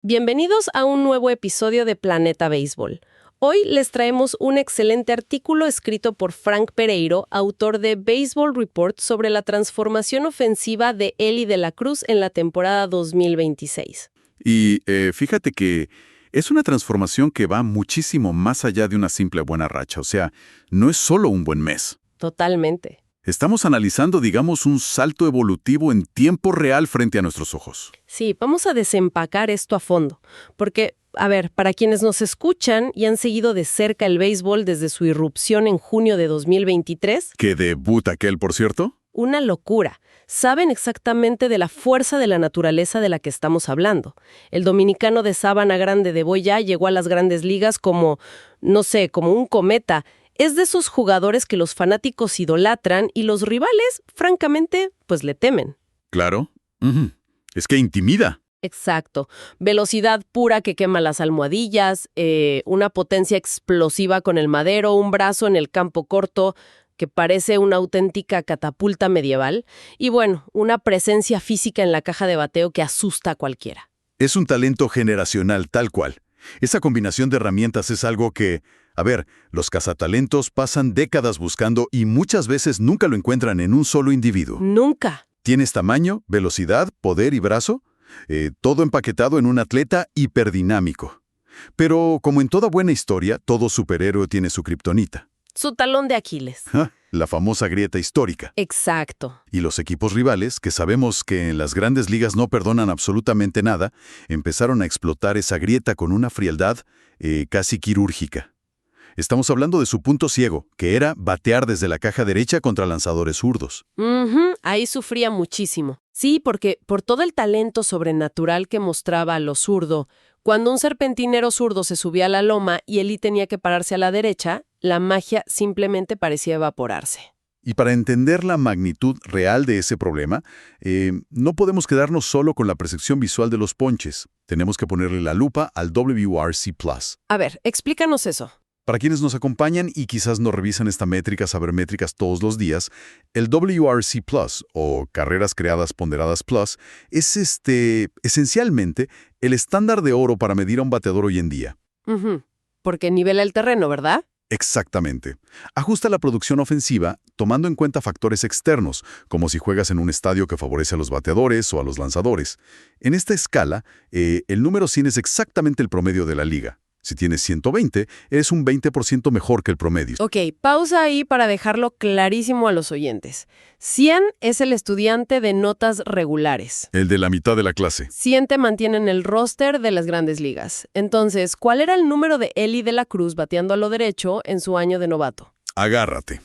Bienvenidos a un nuevo episodio de Planeta Béisbol. Hoy les traemos un excelente artículo escrito por Frank Pereiro, autor de Baseball Report, sobre la transformación ofensiva de Elly De La Cruz en la temporada 2026. Y fíjate que es una transformación que va muchísimo más allá de una simple buena racha. O sea, no es solo un buen mes. Totalmente. Estamos analizando, digamos, un salto evolutivo en tiempo real frente a nuestros ojos. Sí, vamos a desempacar esto a fondo, porque, para quienes nos escuchan y han seguido de cerca el béisbol desde su irrupción en junio de 2023... ¿Qué debuta aquel, por cierto? Una locura. Saben exactamente de la fuerza de la naturaleza de la que estamos hablando. El dominicano de Sabana Grande de Boyá llegó a las grandes ligas como, como un cometa. Es de esos jugadores que los fanáticos idolatran y los rivales, francamente, pues le temen. Claro. Es que intimida. Exacto. Velocidad pura que quema las almohadillas, una potencia explosiva con el madero, un brazo en el campo corto que parece una auténtica catapulta medieval y bueno, una presencia física en la caja de bateo que asusta a cualquiera. Es un talento generacional tal cual. Esa combinación de herramientas es algo que, los cazatalentos pasan décadas buscando y muchas veces nunca lo encuentran en un solo individuo. Nunca. Tienes tamaño, velocidad, poder y brazo, todo empaquetado en un atleta hiperdinámico. Pero, como en toda buena historia, todo superhéroe tiene su kriptonita. Su talón de Aquiles. La famosa grieta histórica. Exacto. Y los equipos rivales, que sabemos que en las grandes ligas no perdonan absolutamente nada, empezaron a explotar esa grieta con una frialdad casi quirúrgica. Estamos hablando de su punto ciego, que era batear desde la caja derecha contra lanzadores zurdos. Ahí sufría muchísimo. Sí, porque por todo el talento sobrenatural que mostraba a lo zurdo, cuando un serpentinero zurdo se subía a la loma y Elly tenía que pararse a la derecha, la magia simplemente parecía evaporarse. Y para entender la magnitud real de ese problema, no podemos quedarnos solo con la percepción visual de los ponches. Tenemos que ponerle la lupa al WRC+. Explícanos eso. Para quienes nos acompañan y quizás no revisan esta métrica sabermétricas todos los días, el WRC+, o Carreras Creadas Ponderadas Plus, es esencialmente el estándar de oro para medir a un bateador hoy en día. Porque nivela el terreno, ¿verdad? Exactamente. Ajusta la producción ofensiva tomando en cuenta factores externos, como si juegas en un estadio que favorece a los bateadores o a los lanzadores. En esta escala, el número 100 es exactamente el promedio de la liga. Si tienes 120, eres un 20% mejor que el promedio. Ok, pausa ahí para dejarlo clarísimo a los oyentes. 100 es el estudiante de notas regulares. El de la mitad de la clase. 100 te mantiene en el roster de las grandes ligas. Entonces, ¿cuál era el número de Elly De La Cruz bateando a lo derecho en su año de novato? Agárrate.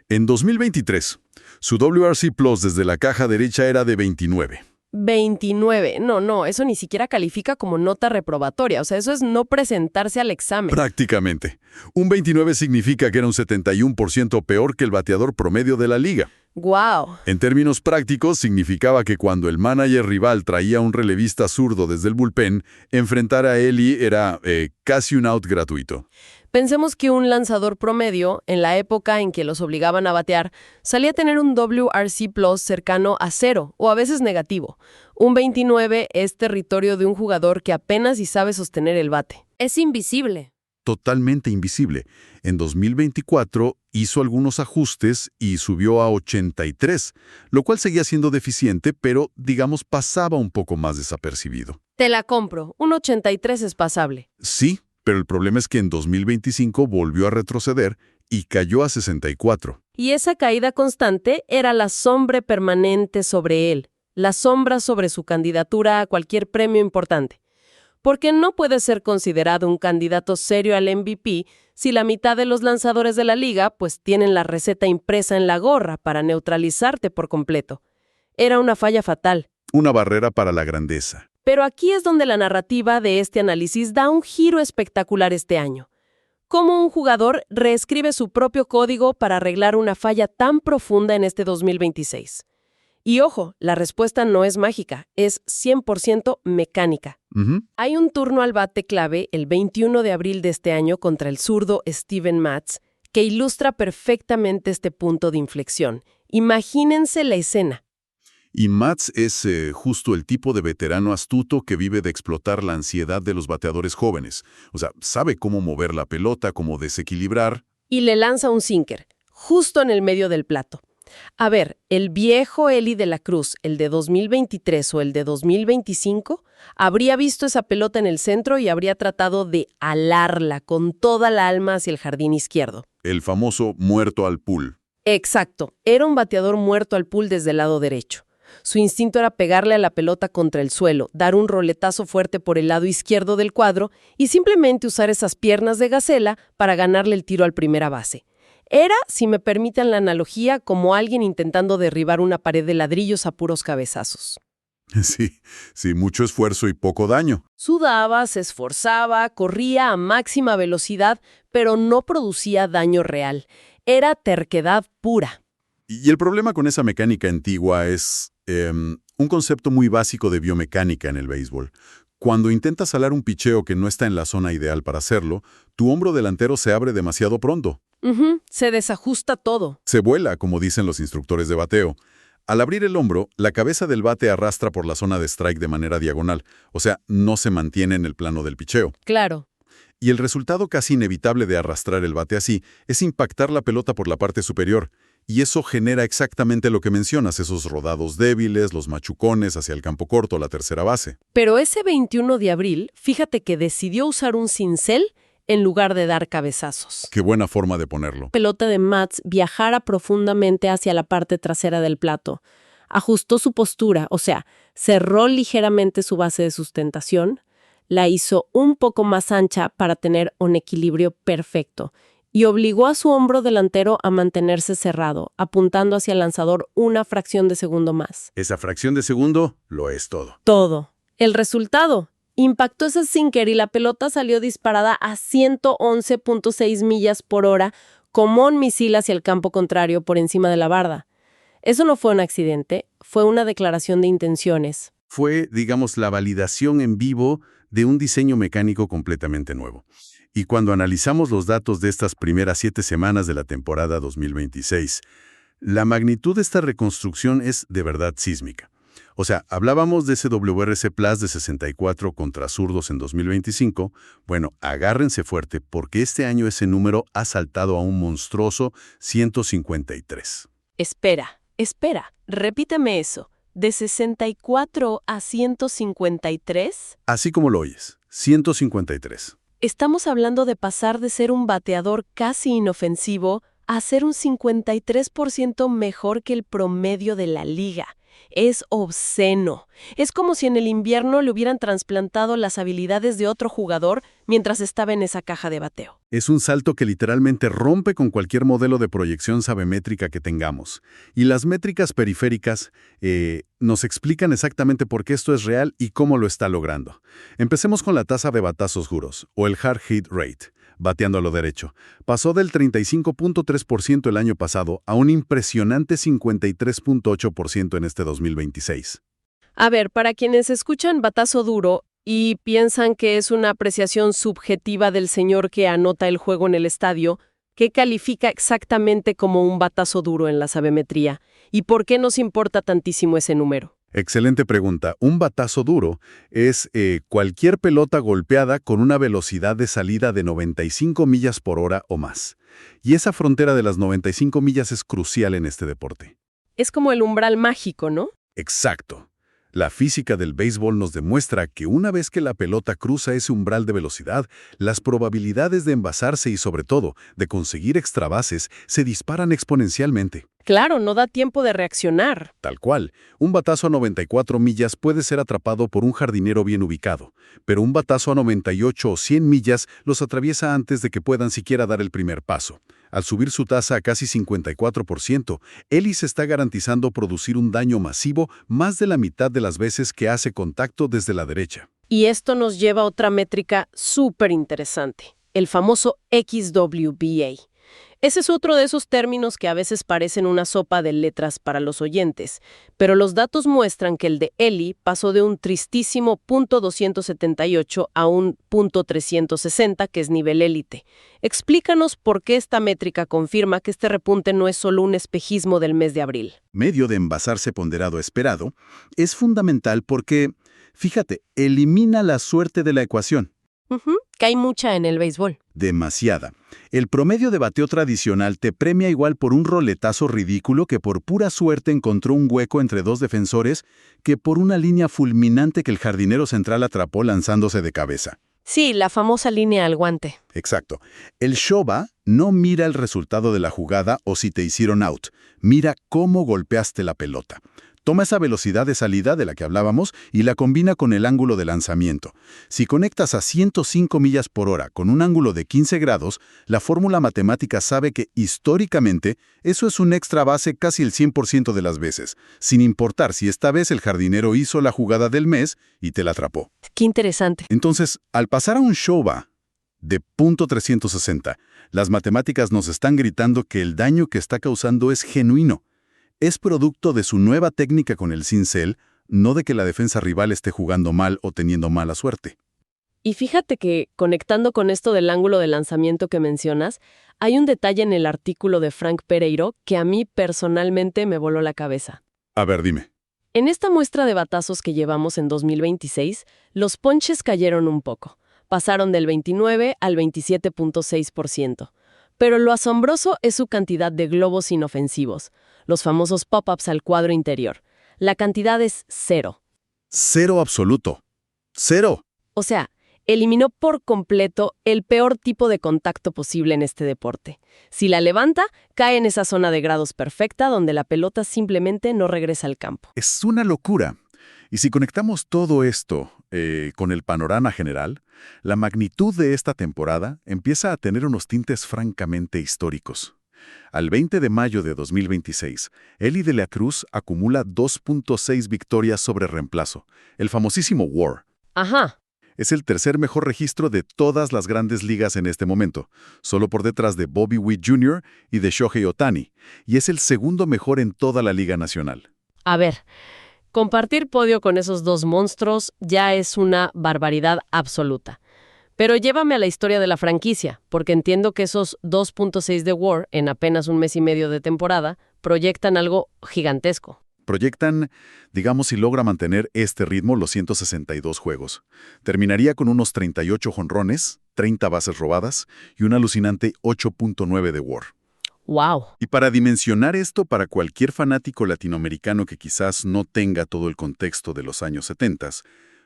En 2023, su WRC Plus desde la caja derecha era de 29. 29. No, eso ni siquiera califica como nota reprobatoria. O sea, eso es no presentarse al examen. Prácticamente. Un 29 significa que era un 71% peor que el bateador promedio de la liga. ¡Guau! En términos prácticos, significaba que cuando el manager rival traía un relevista zurdo desde el bullpen, enfrentar a Elly era casi un out gratuito. Pensemos que un lanzador promedio, en la época en que los obligaban a batear, salía a tener un WRC Plus cercano a 0 o a veces negativo. Un 29 es territorio de un jugador que apenas si sabe sostener el bate. Es invisible. Totalmente invisible. En 2024 hizo algunos ajustes y subió a 83, lo cual seguía siendo deficiente, pero, digamos, pasaba un poco más desapercibido. Te la compro. Un 83 es pasable. Sí, pero el problema es que en 2025 volvió a retroceder y cayó a 64. Y esa caída constante era la sombra permanente sobre él, la sombra sobre su candidatura a cualquier premio importante. Porque no puede ser considerado un candidato serio al MVP si la mitad de los lanzadores de la liga pues tienen la receta impresa en la gorra para neutralizarte por completo. Era una falla fatal. Una barrera para la grandeza. Pero aquí es donde la narrativa de este análisis da un giro espectacular este año. Cómo un jugador reescribe su propio código para arreglar una falla tan profunda en este 2026. Y ojo, la respuesta no es mágica, es 100% mecánica. Hay un turno al bate clave el 21 de abril de este año contra el zurdo Steven Matz que ilustra perfectamente este punto de inflexión. Imagínense la escena. Y Matz es justo el tipo de veterano astuto que vive de explotar la ansiedad de los bateadores jóvenes. O sea, sabe cómo mover la pelota, cómo desequilibrar. Y le lanza un sinker, justo en el medio del plato. A ver, el viejo Eli de la Cruz, el de 2023 o el de 2025, habría visto esa pelota en el centro y habría tratado de alarla con toda la alma hacia el jardín izquierdo. El famoso muerto al pool. Exacto, era un bateador muerto al pool desde el lado derecho. Su instinto era pegarle a la pelota contra el suelo, dar un roletazo fuerte por el lado izquierdo del cuadro y simplemente usar esas piernas de gacela para ganarle el tiro al primera base. Era, si me permiten la analogía, como alguien intentando derribar una pared de ladrillos a puros cabezazos. Sí, mucho esfuerzo y poco daño. Sudaba, se esforzaba, corría a máxima velocidad, pero no producía daño real. Era terquedad pura. Y el problema con esa mecánica antigua es un concepto muy básico de biomecánica en el béisbol. Cuando intentas alar un picheo que no está en la zona ideal para hacerlo, tu hombro delantero se abre demasiado pronto. Se desajusta todo. Se vuela, como dicen los instructores de bateo. Al abrir el hombro, la cabeza del bate arrastra por la zona de strike de manera diagonal, o sea, no se mantiene en el plano del picheo. Claro. Y el resultado casi inevitable de arrastrar el bate así es impactar la pelota por la parte superior. Y eso genera exactamente lo que mencionas, esos rodados débiles, los machucones hacia el campo corto, la tercera base. Pero ese 21 de abril, fíjate que decidió usar un cincel en lugar de dar cabezazos. Qué buena forma de ponerlo. La pelota de Matz viajara profundamente hacia la parte trasera del plato. Ajustó su postura, o sea, cerró ligeramente su base de sustentación, la hizo un poco más ancha para tener un equilibrio perfecto y obligó a su hombro delantero a mantenerse cerrado, apuntando hacia el lanzador una fracción de segundo más. Esa fracción de segundo lo es todo. Todo. El resultado. Impactó ese sinker y la pelota salió disparada a 111.6 millas por hora como un misil hacia el campo contrario por encima de la barda. Eso no fue un accidente, fue una declaración de intenciones. Fue, digamos, la validación en vivo de un diseño mecánico completamente nuevo. Y cuando analizamos los datos de estas primeras 7 semanas de la temporada 2026, la magnitud de esta reconstrucción es de verdad sísmica. O sea, hablábamos de ese WRC Plus de 64 contra zurdos en 2025. Bueno, agárrense fuerte porque este año ese número ha saltado a un monstruoso 153. Espera, repíteme eso. ¿De 64 a 153? Así como lo oyes, 153. Estamos hablando de pasar de ser un bateador casi inofensivo a ser un 53% mejor que el promedio de la liga. Es obsceno. Es como si en el invierno le hubieran trasplantado las habilidades de otro jugador mientras estaba en esa caja de bateo. Es un salto que literalmente rompe con cualquier modelo de proyección sabemétrica que tengamos. Y las métricas periféricas nos explican exactamente por qué esto es real y cómo lo está logrando. Empecemos con la tasa de batazos duros, o el hard hit rate. Bateando a lo derecho. Pasó del 35.3% el año pasado a un impresionante 53.8% en este 2026. A ver, para quienes escuchan batazo duro y piensan que es una apreciación subjetiva del señor que anota el juego en el estadio, ¿qué califica exactamente como un batazo duro en la sabemetría? ¿Y por qué nos importa tantísimo ese número? Excelente pregunta. Un batazo duro es cualquier pelota golpeada con una velocidad de salida de 95 millas por hora o más. Y esa frontera de las 95 millas es crucial en este deporte. Es como el umbral mágico, ¿no? Exacto. La física del béisbol nos demuestra que una vez que la pelota cruza ese umbral de velocidad, las probabilidades de envasarse y, sobre todo, de conseguir extra bases se disparan exponencialmente. Claro, no da tiempo de reaccionar. Tal cual, un batazo a 94 millas puede ser atrapado por un jardinero bien ubicado, pero un batazo a 98 o 100 millas los atraviesa antes de que puedan siquiera dar el primer paso. Al subir su tasa a casi 54%, Eli se está garantizando producir un daño masivo más de la mitad de las veces que hace contacto desde la derecha. Y esto nos lleva a otra métrica súper interesante, el famoso XWBA. Ese es otro de esos términos que a veces parecen una sopa de letras para los oyentes, pero los datos muestran que el de Eli pasó de un tristísimo .278 a un .360, que es nivel élite. Explícanos por qué esta métrica confirma que este repunte no es solo un espejismo del mes de abril. Medio de envasarse ponderado esperado es fundamental porque, fíjate, elimina la suerte de la ecuación. Que hay mucha en el béisbol. Demasiada. El promedio de bateo tradicional te premia igual por un roletazo ridículo que por pura suerte encontró un hueco entre dos defensores que por una línea fulminante que el jardinero central atrapó lanzándose de cabeza. Sí, la famosa línea al guante. Exacto. El Shoba no mira el resultado de la jugada o si te hicieron out. Mira cómo golpeaste la pelota. Toma esa velocidad de salida de la que hablábamos y la combina con el ángulo de lanzamiento. Si conectas a 105 millas por hora con un ángulo de 15 grados, la fórmula matemática sabe que, históricamente, eso es un extra base casi el 100% de las veces, sin importar si esta vez el jardinero hizo la jugada del mes y te la atrapó. Qué interesante. Entonces, al pasar a un Shoba de .360, las matemáticas nos están gritando que el daño que está causando es genuino. Es producto de su nueva técnica con el cincel, no de que la defensa rival esté jugando mal o teniendo mala suerte. Y fíjate que, conectando con esto del ángulo de lanzamiento que mencionas, hay un detalle en el artículo de Frank Pereiro que a mí personalmente me voló la cabeza. A ver, dime. En esta muestra de batazos que llevamos en 2026, los ponches cayeron un poco. Pasaron del 29 al 27.6%. Pero lo asombroso es su cantidad de globos inofensivos, los famosos pop-ups al cuadro interior. La cantidad es 0. Cero absoluto. Cero. O sea, eliminó por completo el peor tipo de contacto posible en este deporte. Si la levanta, cae en esa zona de grados perfecta donde la pelota simplemente no regresa al campo. Es una locura. Y si conectamos todo esto con el panorama general, la magnitud de esta temporada empieza a tener unos tintes francamente históricos. Al 20 de mayo de 2026, Eli de la Cruz acumula 2.6 victorias sobre reemplazo, el famosísimo WAR. Ajá. Es el tercer mejor registro de todas las grandes ligas en este momento, solo por detrás de Bobby Witt Jr. y de Shohei Ohtani, y es el segundo mejor en toda la Liga Nacional. A ver, compartir podio con esos dos monstruos ya es una barbaridad absoluta. Pero llévame a la historia de la franquicia, porque entiendo que esos 2.6 de WAR en apenas un mes y medio de temporada proyectan algo gigantesco. Proyectan, digamos, si logra mantener este ritmo los 162 juegos. Terminaría con unos 38 jonrones, 30 bases robadas y un alucinante 8.9 de WAR. ¡Wow! Y para dimensionar esto para cualquier fanático latinoamericano que quizás no tenga todo el contexto de los años 70,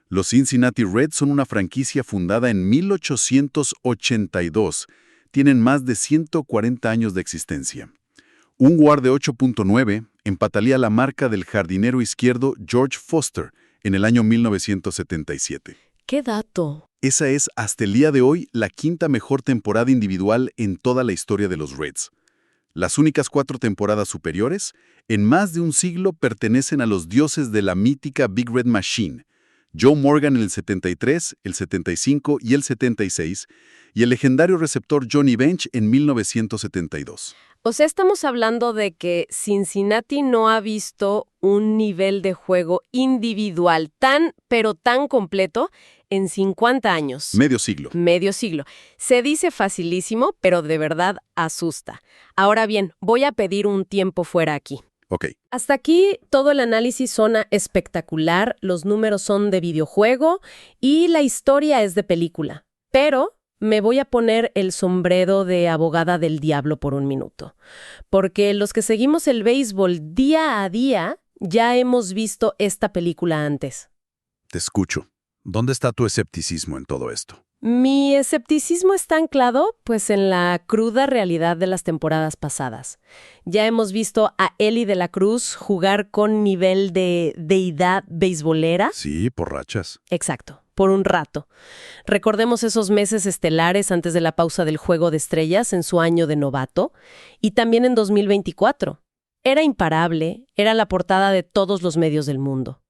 los Cincinnati Reds son una franquicia fundada en 1882. Tienen más de 140 años de existencia. Un WAR de 8.9 empataría la marca del jardinero izquierdo George Foster en el año 1977. ¡Qué dato! Esa es, hasta el día de hoy, la quinta mejor temporada individual en toda la historia de los Reds. Las únicas 4 temporadas superiores, en más de un siglo, pertenecen a los dioses de la mítica Big Red Machine, Joe Morgan en el 73, el 75 y el 76, y el legendario receptor Johnny Bench en 1972. O sea, estamos hablando de que Cincinnati no ha visto un nivel de juego individual pero tan completo en 50 años. Medio siglo. Medio siglo. Se dice facilísimo, pero de verdad asusta. Ahora bien, voy a pedir un tiempo fuera aquí. Ok. Hasta aquí todo el análisis suena espectacular, los números son de videojuego y la historia es de película. Pero me voy a poner el sombrero de abogada del diablo por un minuto. Porque los que seguimos el béisbol día a día ya hemos visto esta película antes. Te escucho. ¿Dónde está tu escepticismo en todo esto? Mi escepticismo está anclado, pues, en la cruda realidad de las temporadas pasadas. Ya hemos visto a Eli de la Cruz jugar con nivel de deidad beisbolera. Sí, por rachas. Exacto, por un rato. Recordemos esos meses estelares antes de la pausa del Juego de Estrellas en su año de novato y también en 2024. Era imparable, era la portada de todos los medios del mundo.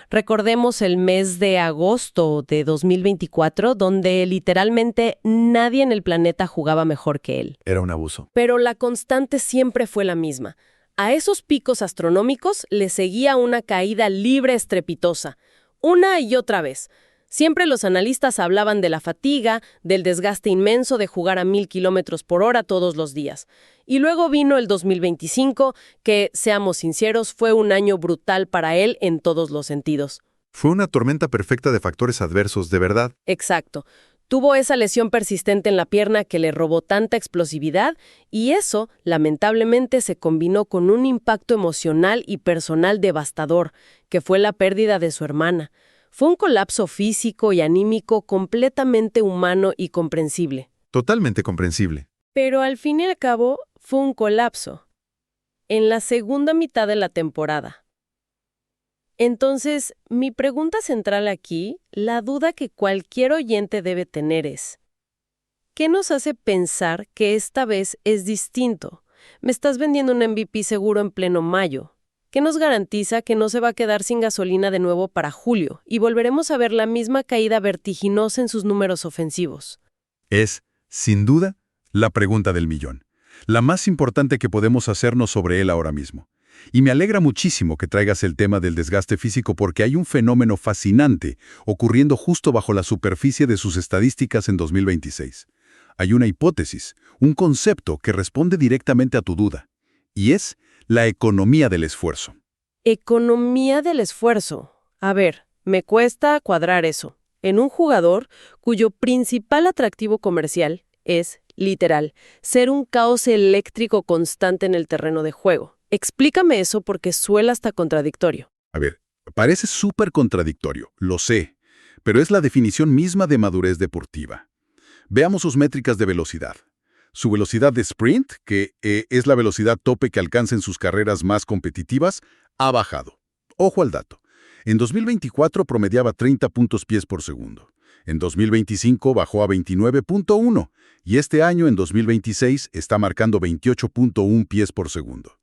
Recordemos el mes de agosto de 2024, donde literalmente nadie en el planeta jugaba mejor que él. Era un abuso. Pero la constante siempre fue la misma. A esos picos astronómicos le seguía una caída libre estrepitosa, una y otra vez. Siempre los analistas hablaban de la fatiga, del desgaste inmenso de jugar a 1000 kilómetros por hora todos los días. Y luego vino el 2025, que, seamos sinceros, fue un año brutal para él en todos los sentidos. Fue una tormenta perfecta de factores adversos, de verdad. Exacto. Tuvo esa lesión persistente en la pierna que le robó tanta explosividad y eso, lamentablemente, se combinó con un impacto emocional y personal devastador, que fue la pérdida de su hermana. Fue un colapso físico y anímico completamente humano y comprensible. Totalmente comprensible. Pero al fin y al cabo, fue un colapso. En la segunda mitad de la temporada. Entonces, mi pregunta central aquí, la duda que cualquier oyente debe tener es, ¿qué nos hace pensar que esta vez es distinto? Me estás vendiendo un MVP seguro en pleno mayo. ¿Qué nos garantiza que no se va a quedar sin gasolina de nuevo para julio y volveremos a ver la misma caída vertiginosa en sus números ofensivos? Es, sin duda, la pregunta del millón. La más importante que podemos hacernos sobre él ahora mismo. Y me alegra muchísimo que traigas el tema del desgaste físico porque hay un fenómeno fascinante ocurriendo justo bajo la superficie de sus estadísticas en 2026. Hay una hipótesis, un concepto que responde directamente a tu duda, y es la economía del esfuerzo. Economía del esfuerzo. A ver, me cuesta cuadrar eso. En un jugador cuyo principal atractivo comercial es, literal, ser un caos eléctrico constante en el terreno de juego. Explícame eso porque suena hasta contradictorio. A ver, parece súper contradictorio, lo sé, pero es la definición misma de madurez deportiva. Veamos sus métricas de velocidad. Su velocidad de sprint, que es la velocidad tope que alcanza en sus carreras más competitivas, ha bajado. Ojo al dato. En 2024 promediaba 30 puntos pies por segundo. En 2025 bajó a 29.1 y este año, en 2026, está marcando 28.1 pies por segundo.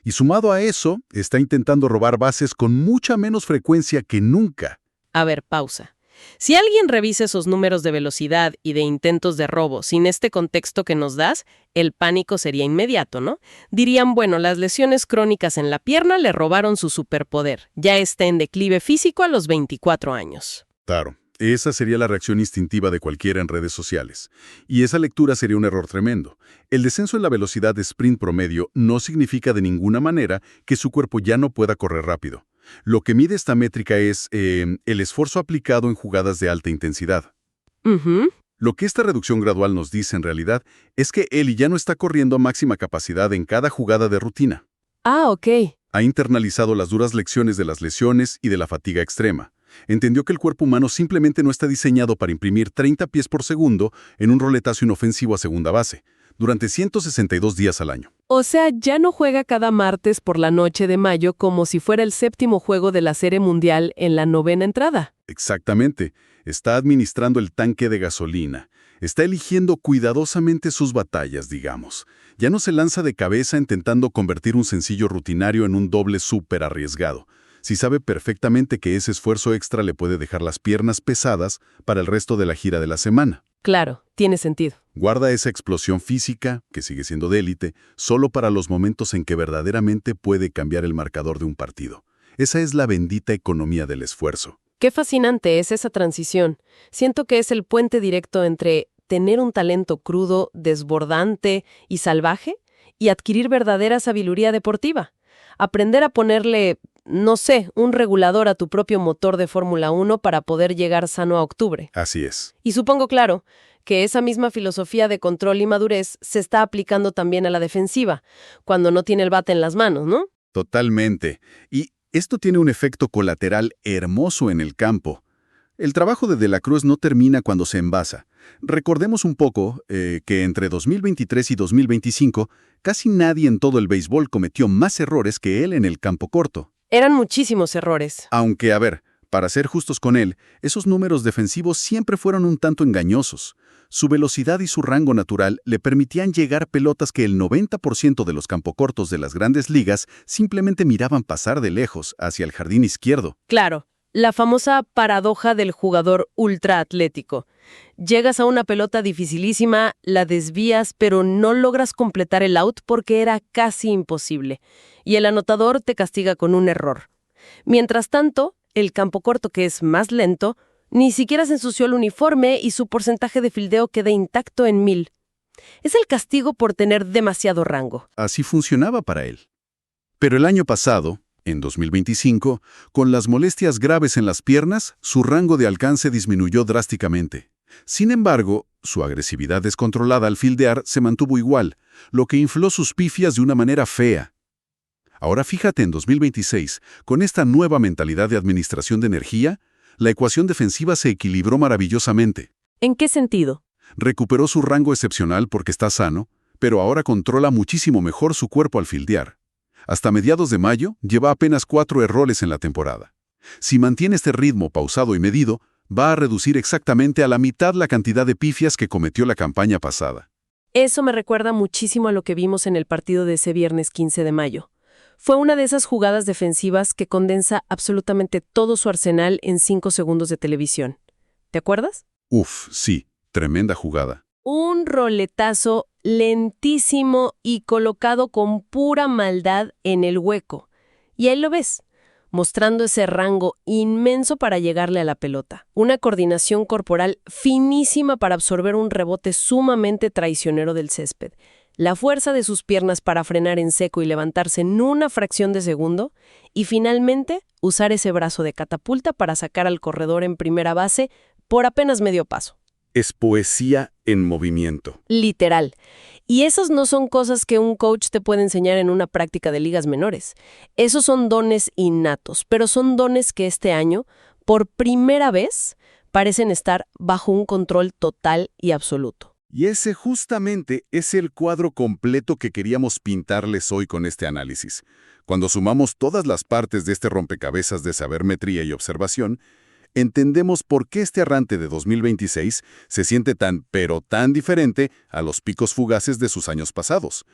Y sumado a eso, está intentando robar bases con mucha menos frecuencia que nunca. A ver, pausa. Si alguien revisa esos números de velocidad y de intentos de robo sin este contexto que nos das, el pánico sería inmediato, ¿no? Dirían, bueno, las lesiones crónicas en la pierna le robaron su superpoder. Ya está en declive físico a los 24 años. Claro, esa sería la reacción instintiva de cualquiera en redes sociales. Y esa lectura sería un error tremendo. El descenso en la velocidad de sprint promedio no significa de ninguna manera que su cuerpo ya no pueda correr rápido. Lo que mide esta métrica es el esfuerzo aplicado en jugadas de alta intensidad. Lo que esta reducción gradual nos dice en realidad es que Eli ya no está corriendo a máxima capacidad en cada jugada de rutina. Ah, ok. Ha internalizado las duras lecciones de las lesiones y de la fatiga extrema. Entendió que el cuerpo humano simplemente no está diseñado para imprimir 30 pies por segundo en un roletazo inofensivo a segunda base, durante 162 días al año. O sea, ya no juega cada martes por la noche de mayo como si fuera el séptimo juego de la Serie Mundial en la 9ª entrada. Exactamente. Está administrando el tanque de gasolina. Está eligiendo cuidadosamente sus batallas, digamos. Ya no se lanza de cabeza intentando convertir un sencillo rutinario en un doble súper arriesgado. Si sabe perfectamente que ese esfuerzo extra le puede dejar las piernas pesadas para el resto de la gira de la semana. Claro, tiene sentido. Guarda esa explosión física, que sigue siendo de élite, solo para los momentos en que verdaderamente puede cambiar el marcador de un partido. Esa es la bendita economía del esfuerzo. Qué fascinante es esa transición. Siento que es el puente directo entre tener un talento crudo, desbordante y salvaje y adquirir verdadera sabiduría deportiva. Aprender a ponerle, no sé, un regulador a tu propio motor de Fórmula 1 para poder llegar sano a octubre. Así es. Y supongo, claro, que esa misma filosofía de control y madurez se está aplicando también a la defensiva, cuando no tiene el bate en las manos, ¿no? Totalmente. Y esto tiene un efecto colateral hermoso en el campo. El trabajo de la Cruz no termina cuando se envasa. Recordemos un poco que entre 2023 y 2025, casi nadie en todo el béisbol cometió más errores que él en el campo corto. Eran muchísimos errores. Aunque, a ver, para ser justos con él, esos números defensivos siempre fueron un tanto engañosos. Su velocidad y su rango natural le permitían llegar pelotas que el 90% de los campocortos de las grandes ligas simplemente miraban pasar de lejos hacia el jardín izquierdo. Claro, la famosa paradoja del jugador ultraatlético. Llegas a una pelota dificilísima, la desvías, pero no logras completar el out porque era casi imposible. Y el anotador te castiga con un error. Mientras tanto, el campo corto, que es más lento, ni siquiera se ensució el uniforme y su porcentaje de fildeo queda intacto en 1000. Es el castigo por tener demasiado rango. Así funcionaba para él. Pero el año pasado, en 2025, con las molestias graves en las piernas, su rango de alcance disminuyó drásticamente. Sin embargo, su agresividad descontrolada al fildear se mantuvo igual, lo que infló sus pifias de una manera fea. Ahora fíjate en 2026, con esta nueva mentalidad de administración de energía, la ecuación defensiva se equilibró maravillosamente. ¿En qué sentido? Recuperó su rango excepcional porque está sano, pero ahora controla muchísimo mejor su cuerpo al fildear. Hasta mediados de mayo, lleva apenas 4 errores en la temporada. Si mantiene este ritmo pausado y medido, va a reducir exactamente a la mitad la cantidad de pifias que cometió la campaña pasada. Eso me recuerda muchísimo a lo que vimos en el partido de ese viernes 15 de mayo. Fue una de esas jugadas defensivas que condensa absolutamente todo su arsenal en 5 segundos de televisión. ¿Te acuerdas? Uf, sí, tremenda jugada. Un roletazo lentísimo y colocado con pura maldad en el hueco. Y ahí lo ves, mostrando ese rango inmenso para llegarle a la pelota. Una coordinación corporal finísima para absorber un rebote sumamente traicionero del césped. La fuerza de sus piernas para frenar en seco y levantarse en una fracción de segundo. Y finalmente, usar ese brazo de catapulta para sacar al corredor en primera base por apenas medio paso. Es poesía en movimiento. Literal. Y esas no son cosas que un coach te puede enseñar en una práctica de ligas menores. Esos son dones innatos, pero son dones que este año, por primera vez, parecen estar bajo un control total y absoluto. Y ese justamente es el cuadro completo que queríamos pintarles hoy con este análisis. Cuando sumamos todas las partes de este rompecabezas de sabermetría y observación, entendemos por qué este arranque de 2026 se siente pero tan diferente a los picos fugaces de sus años pasados.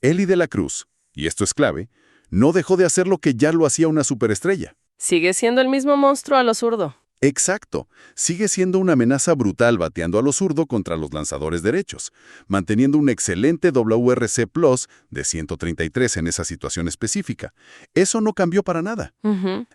Elly De La Cruz, y esto es clave, no dejó de hacer lo que ya lo hacía una superestrella. Sigue siendo el mismo monstruo a lo zurdo. Exacto. Sigue siendo una amenaza brutal bateando a lo zurdo contra los lanzadores derechos, manteniendo un excelente WRC Plus de 133 en esa situación específica. Eso no cambió para nada.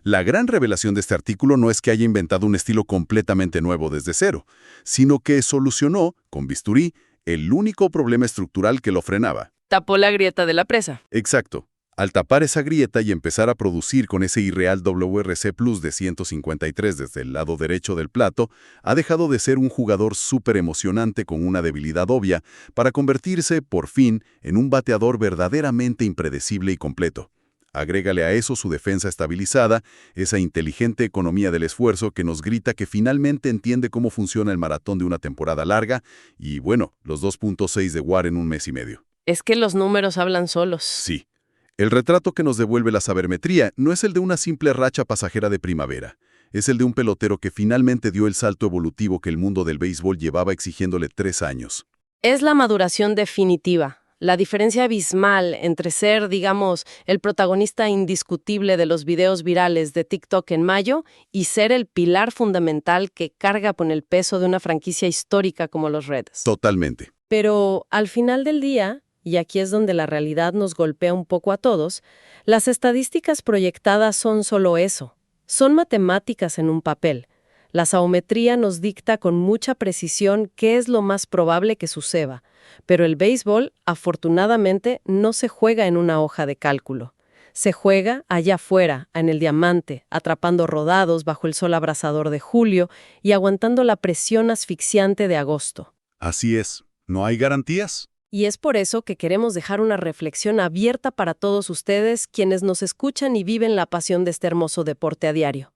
La gran revelación de este artículo no es que haya inventado un estilo completamente nuevo desde cero, sino que solucionó, con bisturí, el único problema estructural que lo frenaba. Tapó la grieta de la presa. Exacto. Al tapar esa grieta y empezar a producir con ese irreal WRC Plus de 153 desde el lado derecho del plato, ha dejado de ser un jugador súper emocionante con una debilidad obvia para convertirse, por fin, en un bateador verdaderamente impredecible y completo. Agrégale a eso su defensa estabilizada, esa inteligente economía del esfuerzo que nos grita que finalmente entiende cómo funciona el maratón de una temporada larga y, bueno, los 2.6 de WAR en un mes y medio. Es que los números hablan solos. Sí. El retrato que nos devuelve la sabermetría no es el de una simple racha pasajera de primavera. Es el de un pelotero que finalmente dio el salto evolutivo que el mundo del béisbol llevaba exigiéndole 3 años. Es la maduración definitiva. La diferencia abismal entre ser, digamos, el protagonista indiscutible de los videos virales de TikTok en mayo y ser el pilar fundamental que carga con el peso de una franquicia histórica como los Reds. Totalmente. Pero al final del día, y aquí es donde la realidad nos golpea un poco a todos, las estadísticas proyectadas son solo eso. Son matemáticas en un papel. La saometría nos dicta con mucha precisión qué es lo más probable que suceda, pero el béisbol, afortunadamente, no se juega en una hoja de cálculo. Se juega allá afuera, en el diamante, atrapando rodados bajo el sol abrasador de julio y aguantando la presión asfixiante de agosto. Así es. ¿No hay garantías? Y es por eso que queremos dejar una reflexión abierta para todos ustedes, quienes nos escuchan y viven la pasión de este hermoso deporte a diario.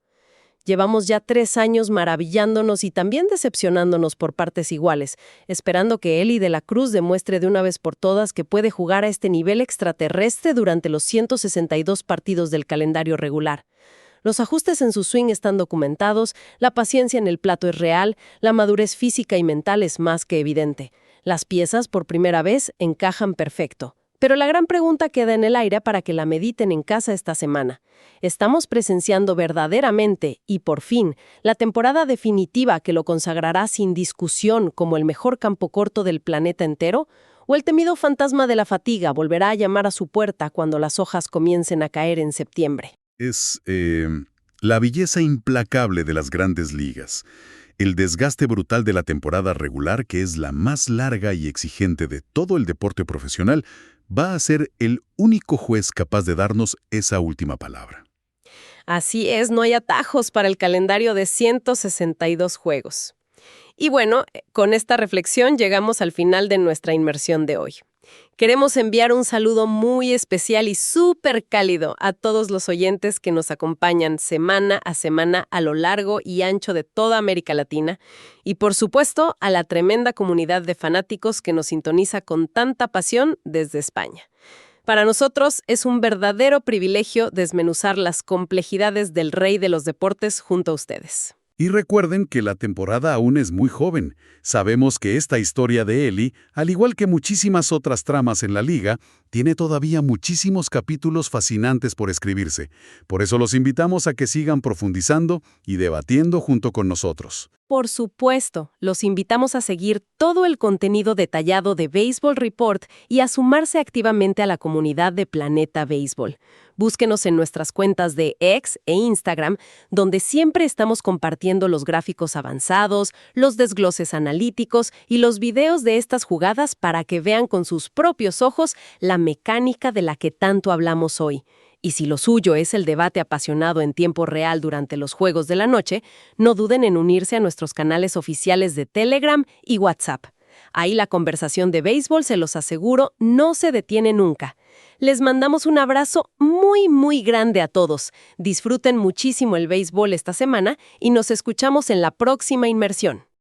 Llevamos ya 3 años maravillándonos y también decepcionándonos por partes iguales, esperando que Elly De La Cruz demuestre de una vez por todas que puede jugar a este nivel extraterrestre durante los 162 partidos del calendario regular. Los ajustes en su swing están documentados, la paciencia en el plato es real, la madurez física y mental es más que evidente. Las piezas, por primera vez, encajan perfecto. Pero la gran pregunta queda en el aire para que la mediten en casa esta semana. ¿Estamos presenciando verdaderamente, y por fin, la temporada definitiva que lo consagrará sin discusión como el mejor campo corto del planeta entero? ¿O el temido fantasma de la fatiga volverá a llamar a su puerta cuando las hojas comiencen a caer en septiembre? Es la belleza implacable de las grandes ligas. El desgaste brutal de la temporada regular, que es la más larga y exigente de todo el deporte profesional, va a ser el único juez capaz de darnos esa última palabra. Así es, no hay atajos para el calendario de 162 juegos. Y bueno, con esta reflexión llegamos al final de nuestra inmersión de hoy. Queremos enviar un saludo muy especial y súper cálido a todos los oyentes que nos acompañan semana a semana a lo largo y ancho de toda América Latina y, por supuesto, a la tremenda comunidad de fanáticos que nos sintoniza con tanta pasión desde España. Para nosotros es un verdadero privilegio desmenuzar las complejidades del rey de los deportes junto a ustedes. Y recuerden que la temporada aún es muy joven. Sabemos que esta historia de Eli, al igual que muchísimas otras tramas en la liga, tiene todavía muchísimos capítulos fascinantes por escribirse. Por eso los invitamos a que sigan profundizando y debatiendo junto con nosotros. Por supuesto, los invitamos a seguir todo el contenido detallado de Baseball Report y a sumarse activamente a la comunidad de Planeta Béisbol. Búsquenos en nuestras cuentas de X e Instagram, donde siempre estamos compartiendo los gráficos avanzados, los desgloses analíticos y los videos de estas jugadas para que vean con sus propios ojos la mecánica de la que tanto hablamos hoy. Y si lo suyo es el debate apasionado en tiempo real durante los juegos de la noche, no duden en unirse a nuestros canales oficiales de Telegram y WhatsApp. Ahí la conversación de béisbol, se los aseguro, no se detiene nunca. Les mandamos un abrazo muy, muy grande a todos. Disfruten muchísimo el béisbol esta semana y nos escuchamos en la próxima inmersión.